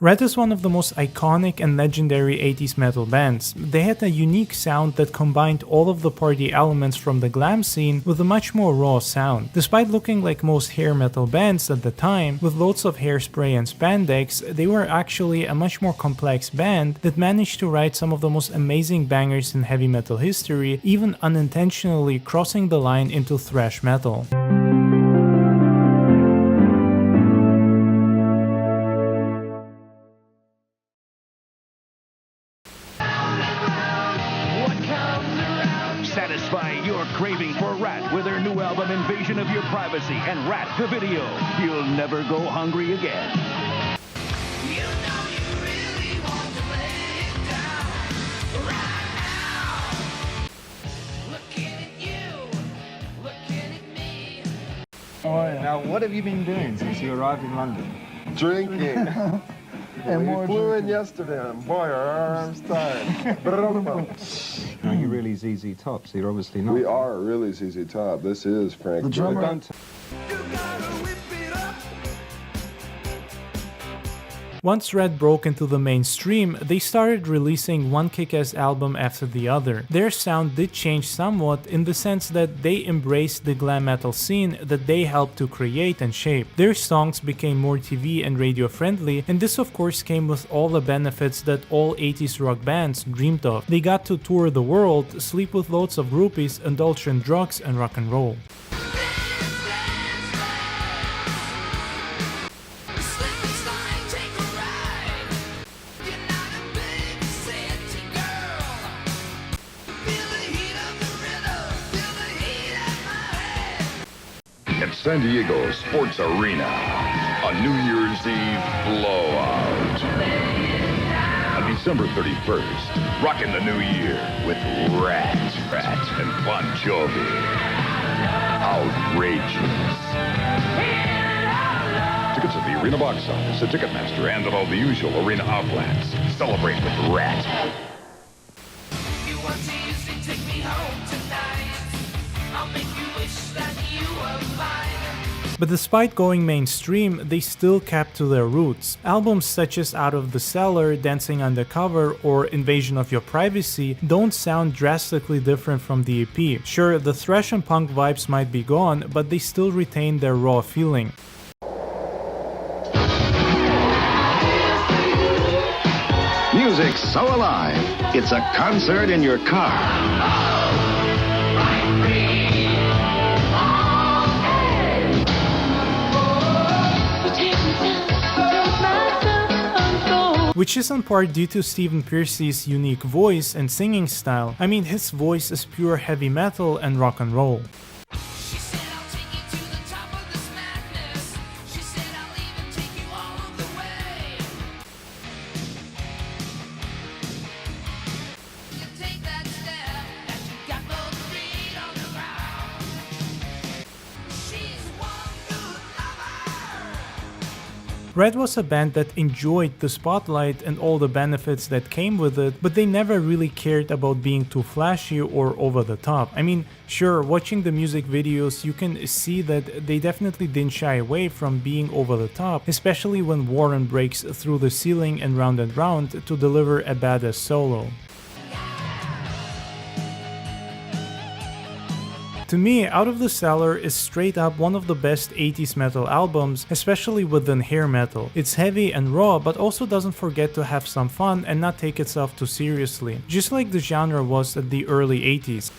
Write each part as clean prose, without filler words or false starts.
Ratt is one of the most iconic and legendary 80s metal bands. They had a unique sound that combined all of the party elements from the glam scene with a much more raw sound. Despite looking like most hair metal bands at the time, with loads of hairspray and spandex, they were actually a much more complex band that managed to write some of the most amazing bangers in heavy metal history, even unintentionally crossing the line into thrash metal. Satisfy your craving for Ratt with their new album Invasion of Your Privacy and Ratt the Video. You'll never go hungry again. You know you really want to lay it down right now. Looking at you, looking at me. Oh, yeah. Now, what have you been doing since you arrived in London? Drinking. And We more flew in drinking. yesterday, and boy, are our arms tired. Are you really ZZ Top? So you're obviously not. We are really ZZ Top. This is Frank. The drummer. You gotta whip it up. Once Ratt broke into the mainstream, they started releasing one kick-ass album after the other. Their sound did change somewhat in the sense that they embraced the glam metal scene that they helped to create and shape. Their songs became more TV and radio friendly, and this of course came with all the benefits that all 80s rock bands dreamed of. They got to tour the world, sleep with loads of groupies, indulge in drugs and rock and roll. At San Diego Sports Arena, a New Year's Eve blowout. On December 31st, rocking the new year with Ratt and Bon Jovi. Outrageous. Tickets at the arena box office, the Ticketmaster, and at all the usual arena outlets. Celebrate with Ratt. You want to use it, take me home tonight. I'll make you wish that you were mine. But despite going mainstream, they still kept to their roots. Albums such as Out of the Cellar, Dancing Undercover, or Invasion of Your Privacy don't sound drastically different from the EP. Sure, the thrash and punk vibes might be gone, but they still retain their raw feeling. Music's so alive, it's a concert in your car. Which is in part due to Stephen Pearcy's unique voice and singing style. I mean, his voice is pure heavy metal and rock and roll. She said I'll take you to the top of this madness. She said I'll even take you all of the way. You take that step and you got both feet on the ground. She's one good lover. Ratt was a band that enjoyed the spotlight and all the benefits that came with it, but they never really cared about being too flashy or over the top. I mean, sure, watching the music videos, you can see that they definitely didn't shy away from being over the top, especially when Warren breaks through the ceiling and round to deliver a badass solo. To me, Out of the Cellar is straight up one of the best 80s metal albums, especially within hair metal. It's heavy and raw, but also doesn't forget to have some fun and not take itself too seriously, just like the genre was at the early 80s.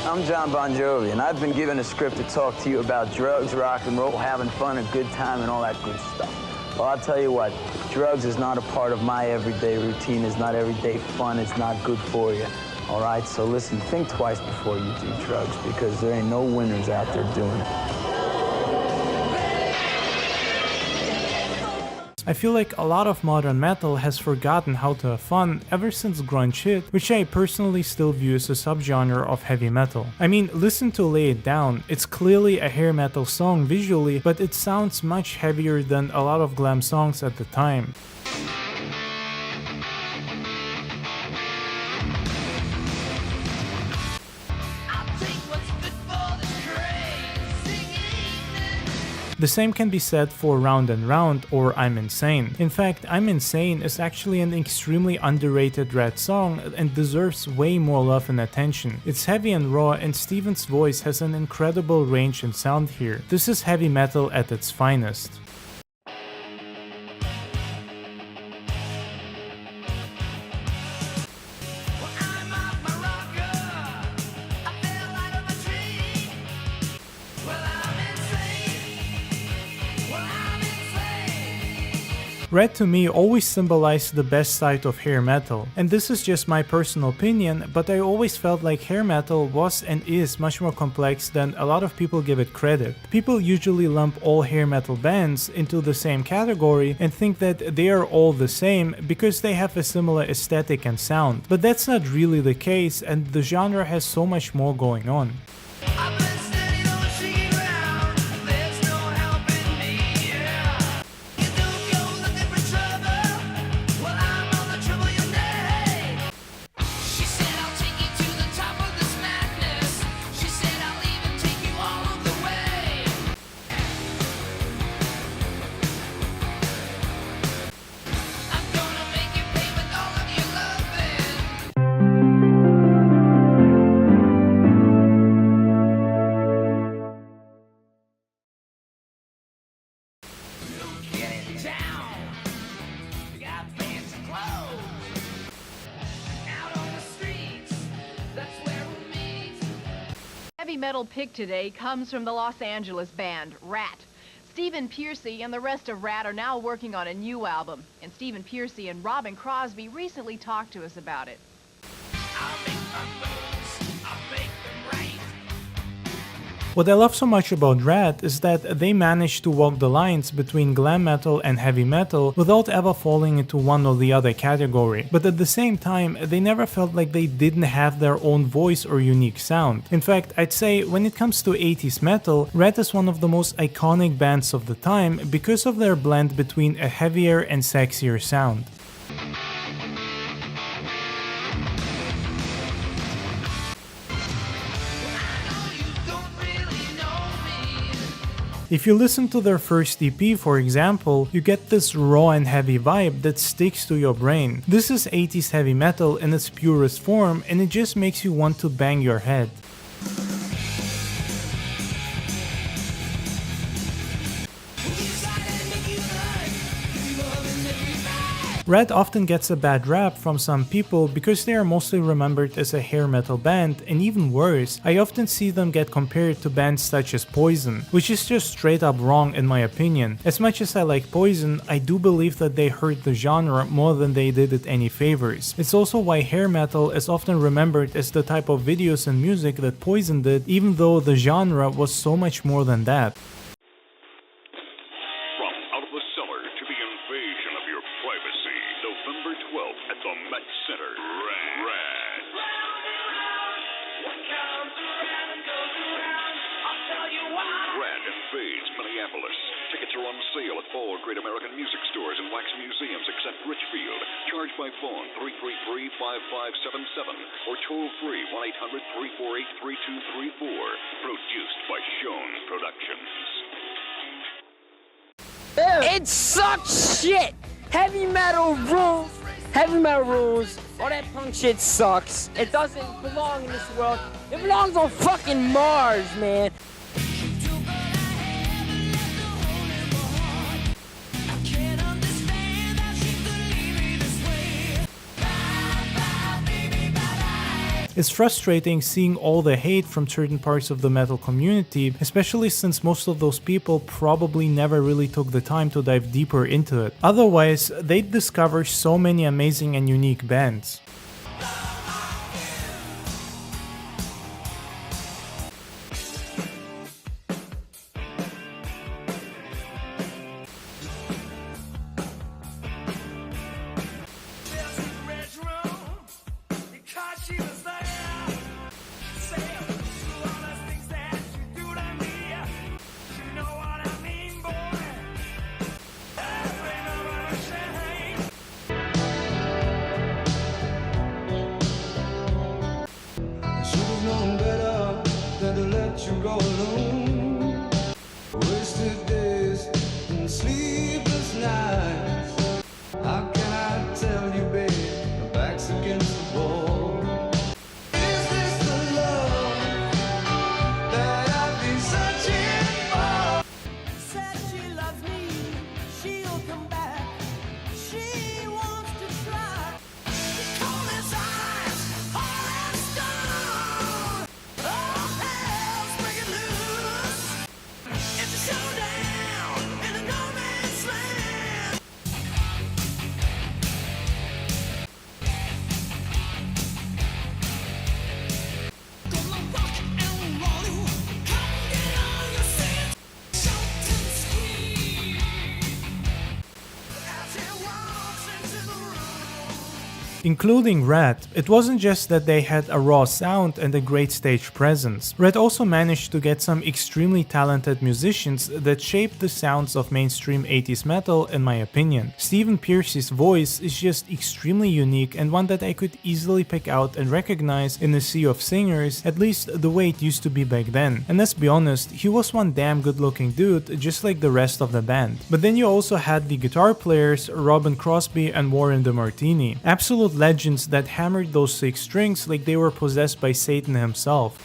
I'm John Bon Jovi, and I've been given a script to talk to you about drugs, rock and roll, having fun, a good time, and all that good stuff. Well, I'll tell you what, drugs is not a part of my everyday routine. It's not everyday fun. It's not good for you. All right, so listen, think twice before you do drugs, because there ain't no winners out there doing it. I feel like a lot of modern metal has forgotten how to have fun ever since grunge hit, which I personally still view as a subgenre of heavy metal. I mean, listen to Lay It Down. It's clearly a hair metal song visually, but it sounds much heavier than a lot of glam songs at the time. The same can be said for Round and Round or I'm Insane. In fact, I'm Insane is actually an extremely underrated Ratt song and deserves way more love and attention. It's heavy and raw, and Steven's voice has an incredible range and sound here. This is heavy metal at its finest. Ratt to me always symbolized the best side of hair metal, and this is just my personal opinion, but I always felt like hair metal was and is much more complex than a lot of people give it credit. People usually lump all hair metal bands into the same category and think that they are all the same because they have a similar aesthetic and sound, but that's not really the case, and the genre has so much more going on. Heavy metal pick today comes from the Los Angeles band, Ratt. Stephen Pearcy and the rest of Ratt are now working on a new album, and Stephen Pearcy and Robin Crosby recently talked to us about it. What I love so much about Ratt is that they managed to walk the lines between glam metal and heavy metal without ever falling into one or the other category, but at the same time they never felt like they didn't have their own voice or unique sound. In fact, I'd say when it comes to 80s metal, Ratt is one of the most iconic bands of the time because of their blend between a heavier and sexier sound. If you listen to their first EP, for example, you get this raw and heavy vibe that sticks to your brain. This is 80s heavy metal in its purest form, and it just makes you want to bang your head. Ratt often gets a bad rap from some people because they are mostly remembered as a hair metal band, and even worse, I often see them get compared to bands such as Poison, which is just straight up wrong in my opinion. As much as I like Poison, I do believe that they hurt the genre more than they did it any favors. It's also why hair metal is often remembered as the type of videos and music that Poison did, even though the genre was so much more than that. November 12th at the Met Center. Ratt. Ratt in Fades, Minneapolis. Tickets are on sale at all great American music stores and wax museums except Richfield. Charge by phone 333-5577 or toll free 1-800-348-3234. Produced by Schoen Productions. It sucks shit! Heavy metal rules! Heavy metal rules! All that punk shit sucks. It doesn't belong in this world. It belongs on fucking Mars, man. It's frustrating seeing all the hate from certain parts of the metal community, especially since most of those people probably never really took the time to dive deeper into it. Otherwise, they'd discover so many amazing and unique bands. Including Ratt, it wasn't just that they had a raw sound and a great stage presence. Ratt also managed to get some extremely talented musicians that shaped the sounds of mainstream 80s metal in my opinion. Stephen Pearcy's voice is just extremely unique and one that I could easily pick out and recognize in a sea of singers, at least the way it used to be back then. And let's be honest, he was one damn good looking dude, just like the rest of the band. But then you also had the guitar players Robin Crosby and Warren DeMartini, absolute legends that hammered those 6 strings like they were possessed by Satan himself.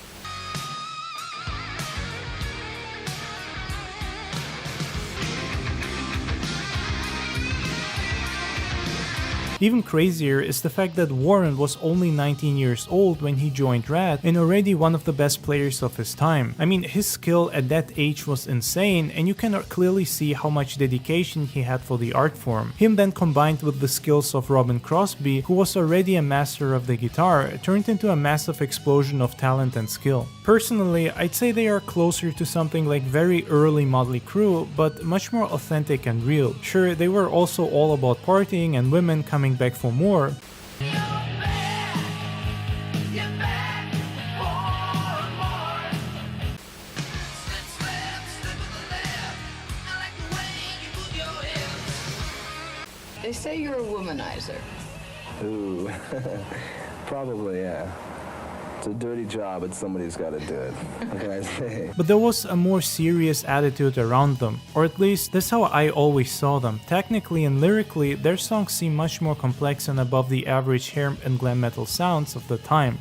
Even crazier is the fact that Warren was only 19 years old when he joined Ratt and already one of the best players of his time. I mean, his skill at that age was insane and you can clearly see how much dedication he had for the art form. Him then combined with the skills of Robin Crosby, who was already a master of the guitar, turned into a massive explosion of talent and skill. Personally, I'd say they are closer to something like very early Motley Crue, but much more authentic and real. Sure, they were also all about partying and women coming back for more, They say you're a womanizer. Ooh, probably, yeah. It's a dirty job, but somebody's got to do it. What can I say? but there was a more serious attitude around them, or at least that's how I always saw them. Technically and lyrically, their songs seem much more complex and above the average hair and glam metal sounds of the time.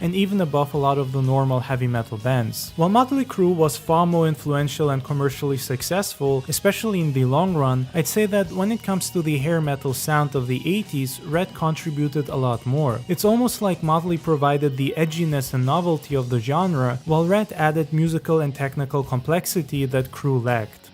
And even above a lot of the normal heavy metal bands. While Motley Crue was far more influential and commercially successful, especially in the long run, I'd say that when it comes to the hair metal sound of the 80s, Ratt contributed a lot more. It's almost like Motley provided the edginess and novelty of the genre, while Ratt added musical and technical complexity that Crue lacked.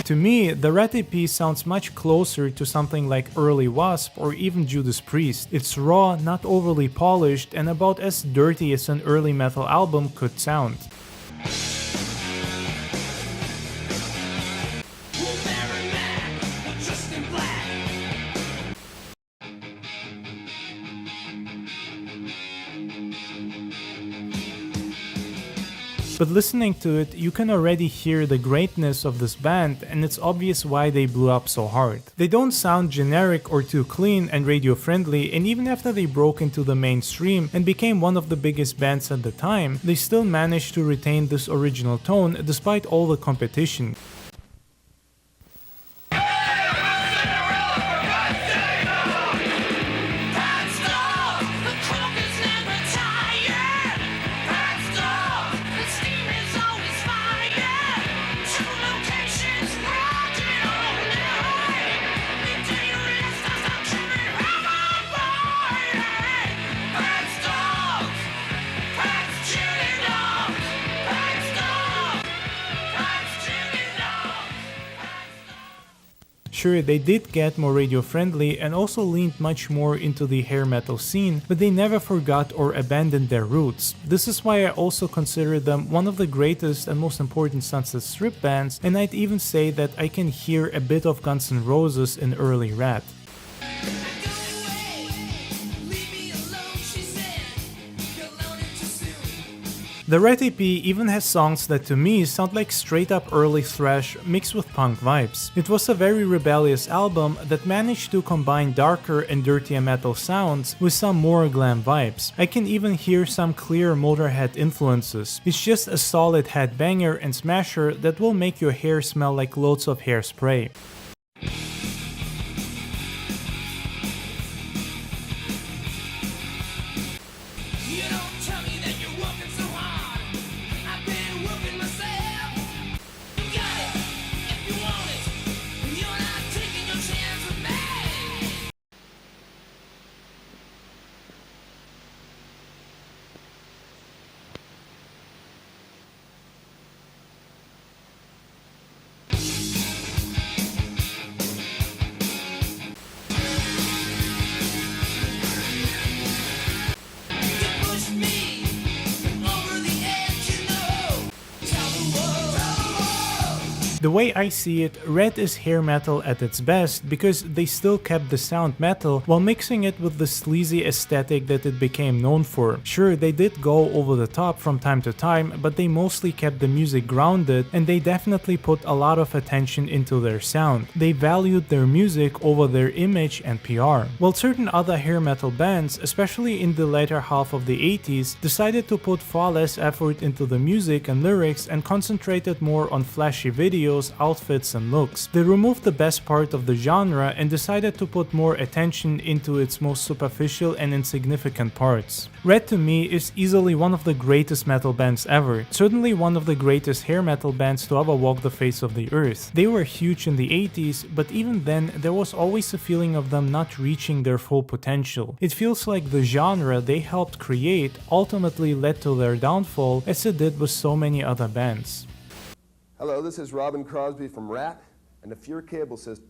To me, the Ratt EP sounds much closer to something like early Wasp or even Judas Priest. It's raw, not overly polished, and about as dirty as an early metal album could sound. But listening to it, you can already hear the greatness of this band, and it's obvious why they blew up so hard. They don't sound generic or too clean and radio friendly, and even after they broke into the mainstream and became one of the biggest bands at the time, they still managed to retain this original tone despite all the competition. Sure, they did get more radio friendly and also leaned much more into the hair metal scene, but they never forgot or abandoned their roots. This is why I also consider them one of the greatest and most important Sunset Strip bands, and I'd even say that I can hear a bit of Guns N' Roses in early Ratt. The Ratt EP even has songs that to me sound like straight up early thrash mixed with punk vibes. It was a very rebellious album that managed to combine darker and dirtier metal sounds with some more glam vibes. I can even hear some clear Motorhead influences. It's just a solid headbanger and smasher that will make your hair smell like loads of hairspray. The way I see it, Ratt is hair metal at its best because they still kept the sound metal while mixing it with the sleazy aesthetic that it became known for. Sure, they did go over the top from time to time, but they mostly kept the music grounded, and they definitely put a lot of attention into their sound. They valued their music over their image and PR. While certain other hair metal bands, especially in the later half of the 80s, decided to put far less effort into the music and lyrics and concentrated more on flashy videos, outfits, and looks. They removed the best part of the genre and decided to put more attention into its most superficial and insignificant parts. Ratt to me is easily one of the greatest metal bands ever, certainly one of the greatest hair metal bands to ever walk the face of the earth. They were huge in the 80s, but even then there was always a feeling of them not reaching their full potential. It feels like the genre they helped create ultimately led to their downfall, as it did with so many other bands. Hello, this is Robin Crosby from Ratt, and if your cable system...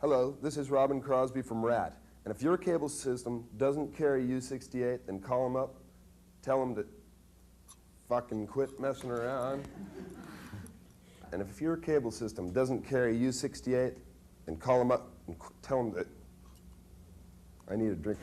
Hello, this is Robin Crosby from Ratt, and if your cable system doesn't carry U68, then call them up, tell them to fucking quit messing around. And if your cable system doesn't carry U68, then call them up and tell them that I need a drink.